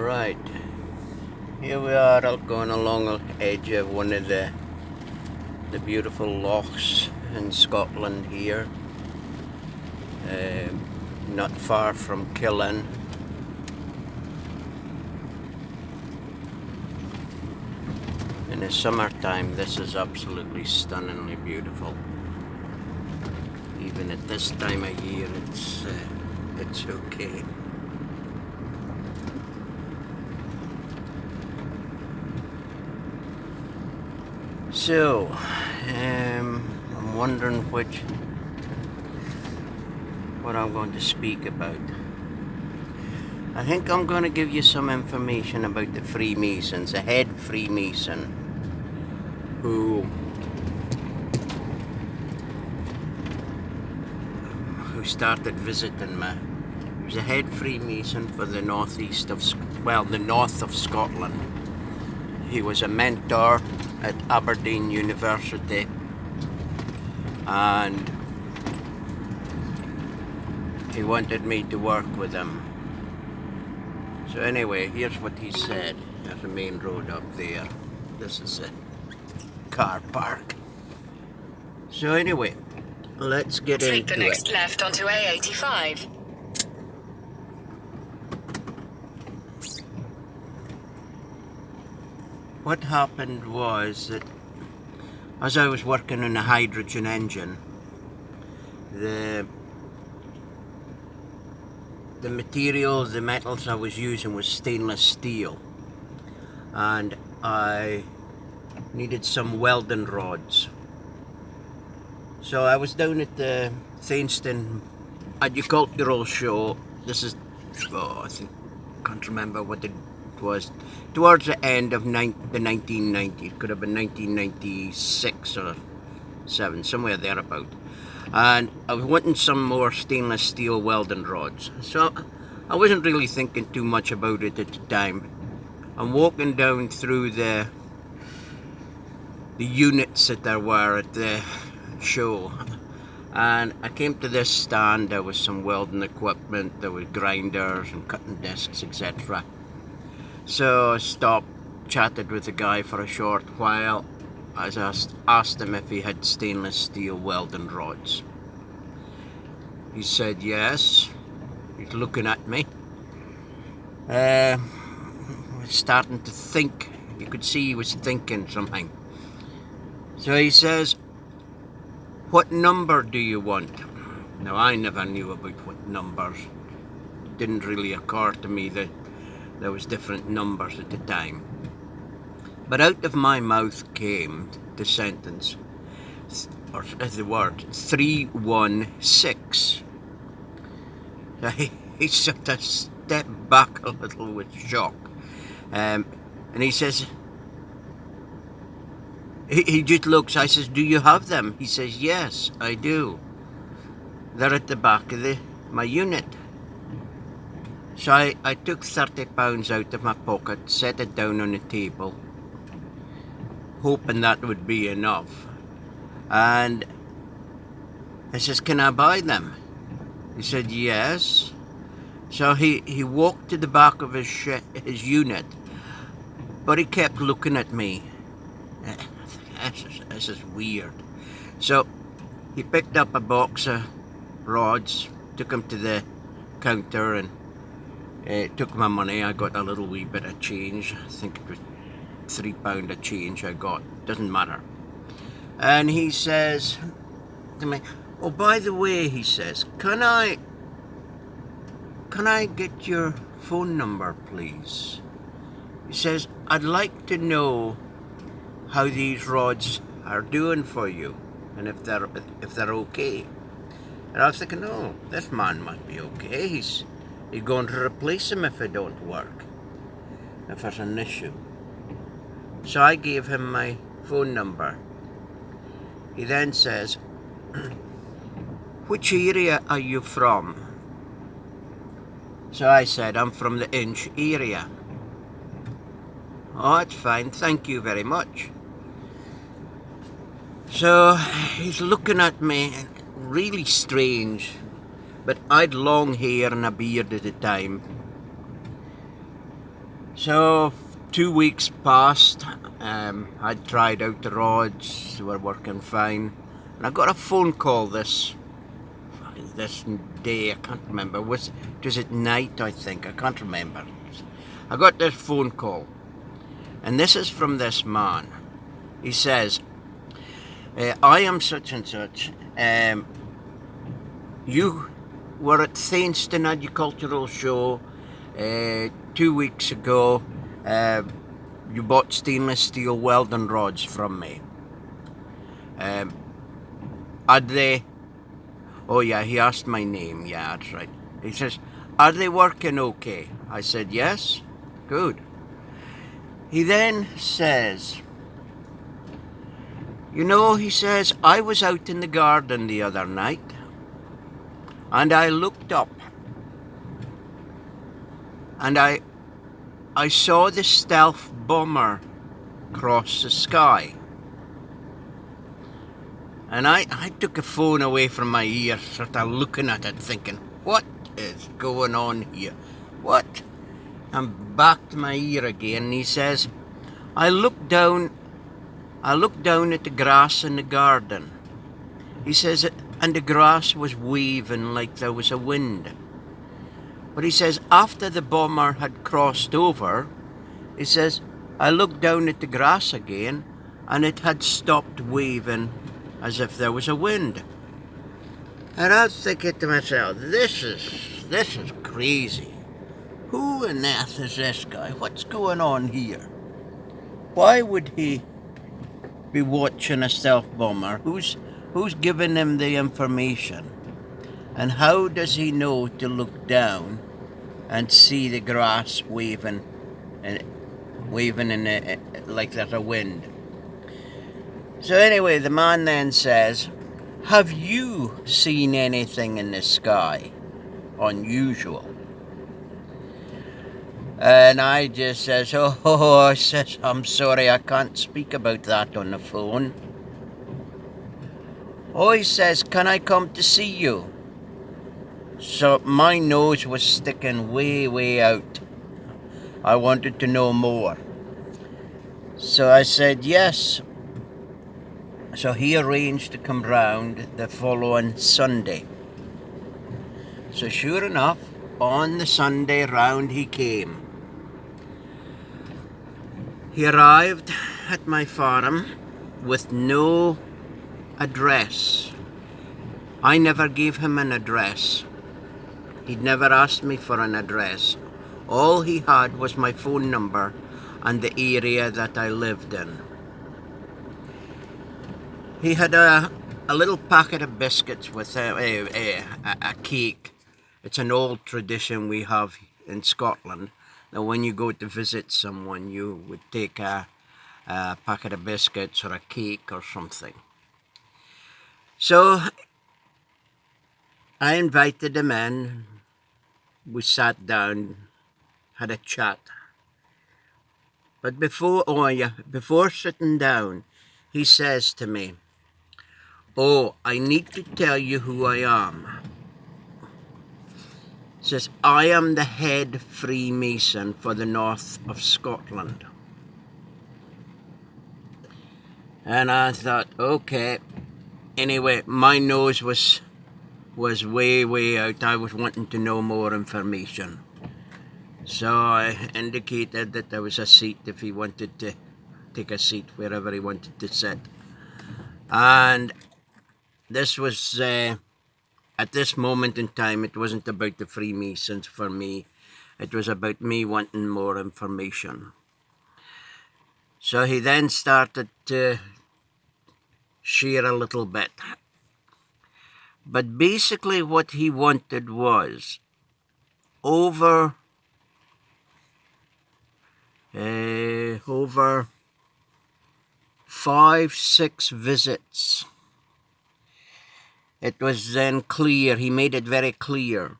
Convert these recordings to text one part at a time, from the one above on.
Right, here we are out going along the edge of one of the beautiful lochs in Scotland here, not far from Killen. In the summertime this is absolutely stunningly beautiful. Even at this time of year it's okay. So, I'm wondering what I'm going to speak about. I think I'm going to give you some information about the Freemasons, a head Freemason who started visiting me. He was a head Freemason for the north of Scotland. He was a mentor at Aberdeen University, and he wanted me to work with him. So anyway, here's what he said. There's the main road up there. This is a car park. So anyway, let's get into it. Take the next left onto A85. What happened was that as I was working on a hydrogen engine, the materials, the metals I was using was stainless steel, and I needed some welding rods. So I was down at the Thainston Agricultural Show. This is, I can't remember what it was, towards the end of the 1990s. It could have been 1996 or 7, somewhere thereabout. And I was wanting some more stainless steel welding rods. So I wasn't really thinking too much about it at the time. I'm walking down through the units that there were at the show, and I came to this stand. There was some welding equipment, there was grinders and cutting discs, etc. So I stopped, chatted with the guy for a short while. I asked him if he had stainless steel welding rods. He said yes. He's looking at me. I was starting to think. You could see he was thinking something. So he says, "What number do you want?" Now I never knew about what numbers. It didn't really occur to me that there was different numbers at the time. But out of my mouth came the sentence, or the word, 316. He sort of stepped back a little with shock. And he says, he just looks. I says, "Do you have them?" He says, "Yes, I do. They're at the back of my unit." So I took £30 out of my pocket, set it down on the table, hoping that would be enough. And I says, "Can I buy them?" He said, "Yes." So he walked to the back of his unit, but he kept looking at me. This is weird. So he picked up a box of rods, took them to the counter, and took my money. I got a little wee bit of change. I think it was £3 of change I got. Doesn't matter. And he says to me, "Oh, by the way," he says, can I get your phone number, please?" He says, "I'd like to know how these rods are doing for you, and if they're okay." And I was thinking, "Oh, this man must be okay. He's going to replace them if they don't work, if there's an issue." So I gave him my phone number. He then says, "Which area are you from?" So I said, "I'm from the Inch area." "Oh, that's fine, thank you very much." So he's looking at me, really strange, but I'd long hair and a beard at the time. So 2 weeks passed. I'd tried out the rods, they were working fine. And I got a phone call this day, I can't remember. Was it night, I think? I can't remember. I got this phone call. And this is from this man. He says, I am such and such. You were at Thainston Agricultural Show 2 weeks ago. You bought stainless steel welding rods from me. Are they... Oh yeah, he asked my name. Yeah, that's right. He says, are they working okay? I said, yes. Good. He then says, you know, he says, I was out in the garden the other night and I looked up and I saw the stealth bomber cross the sky. And I took the phone away from my ear, sort of looking at it, thinking, what is going on here? What? And back to my ear again, and he says, I looked down at the grass in the garden. He says, and the grass was waving like there was a wind. But he says, after the bomber had crossed over, he says, I looked down at the grass again, and it had stopped waving as if there was a wind. And I was thinking to myself, this is crazy. Who on earth is this guy? What's going on here? Why would he be watching a stealth bomber? Who's giving him the information? And how does he know to look down and see the grass waving in like there's a wind? So anyway, the man then says, have you seen anything in the sky unusual? And I just says, I says, I'm sorry, I can't speak about that on the phone. Oh, he says, can I come to see you? So my nose was sticking way out. I wanted to know more. So I said, yes. So he arranged to come round the following Sunday. So sure enough, on the Sunday round he came. He arrived at my farm with no address. I never gave him an address. He'd never asked me for an address. All he had was my phone number and the area that I lived in. He had a little packet of biscuits with a cake. It's an old tradition we have in Scotland. Now when you go to visit someone, you would take a packet of biscuits or a cake or something. So I invited him in. We sat down, had a chat. But before sitting down, he says to me, oh, I need to tell you who I am. He says, I am the head Freemason for the north of Scotland. And I thought, okay. Anyway, my nose was way out. I was wanting to know more information. So I indicated that there was a seat if he wanted to take a seat wherever he wanted to sit. And this was, at this moment in time, it wasn't about the Freemasons for me. It was about me wanting more information. So he then started to share a little bit. But basically what he wanted was over 5-6 visits. It was then clear, he made it very clear.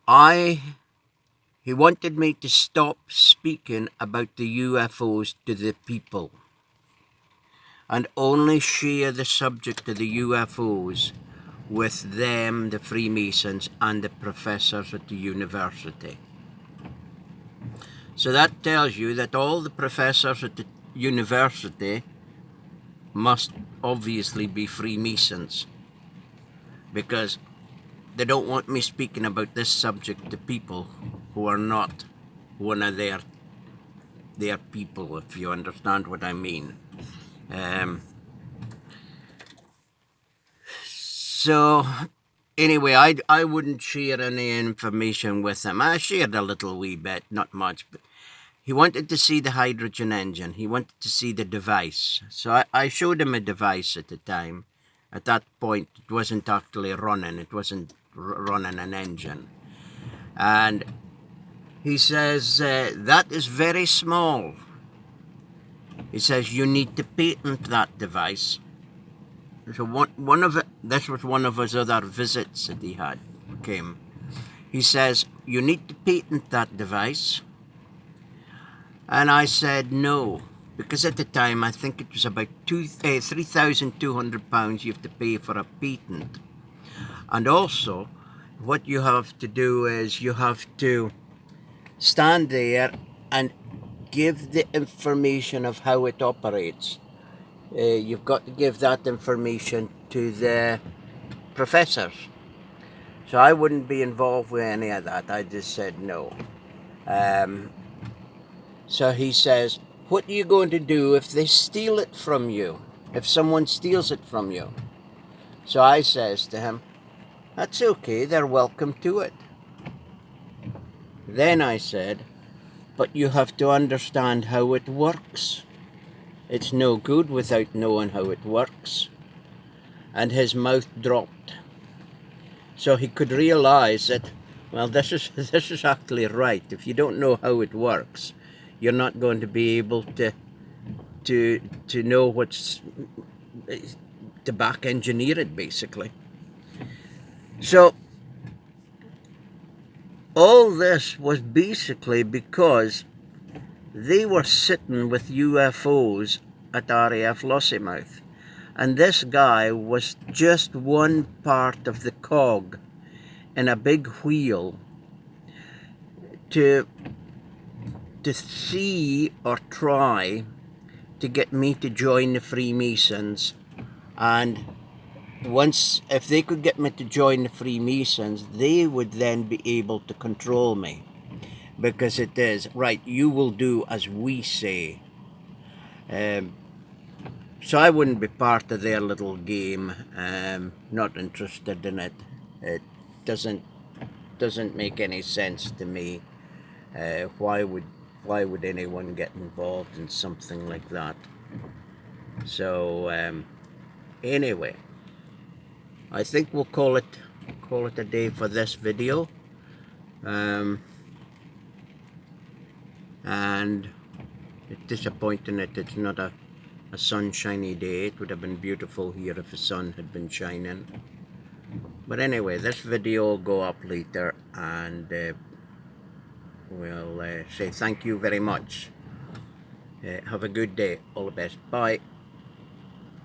He wanted me to stop speaking about the UFOs to the people and only share the subject of the UFOs with them, the Freemasons, and the professors at the university. So that tells you that all the professors at the university must obviously be Freemasons, because they don't want me speaking about this subject to people who are not one of their people, if you understand what I mean. So anyway, I wouldn't share any information with him. I shared a little wee bit, not much, but he wanted to see the hydrogen engine. He wanted to see the device. So I showed him a device at the time. At that point, it wasn't actually running. It wasn't running an engine. And he says, that is very small. He says, you need to patent that device. So this was one of his other visits that he came. He says, you need to patent that device. And I said no, because at the time I think it was about £3,200 you have to pay for a patent. And also, what you have to do is you have to stand there and give the information of how it operates. You've got to give that information to the professors. So I wouldn't be involved with any of that. I just said no. So he says, what are you going to do if they steal it from you? If someone steals it from you? So I says to him, that's okay, they're welcome to it. Then I said, but you have to understand how it works. It's no good without knowing how it works. And his mouth dropped. So he could realize that, well, this is actually right. If you don't know how it works, you're not going to be able to know what's to back engineer it, basically. So all this was basically because they were sitting with UFOs at RAF Lossiemouth, and this guy was just one part of the cog in a big wheel to see or try to get me to join the Freemasons. And if they could get me to join the Freemasons, they would then be able to control me, because it is right, you will do as we say. So I wouldn't be part of their little game. Not interested in it. It doesn't make any sense to me. Why would anyone get involved in something like that? So anyway, I think we'll call it a day for this video. And it's disappointing that it's not a sunshiny day. It would have been beautiful here if the sun had been shining. But anyway, this video will go up later, and we'll say thank you very much. Have a good day. All the best. Bye.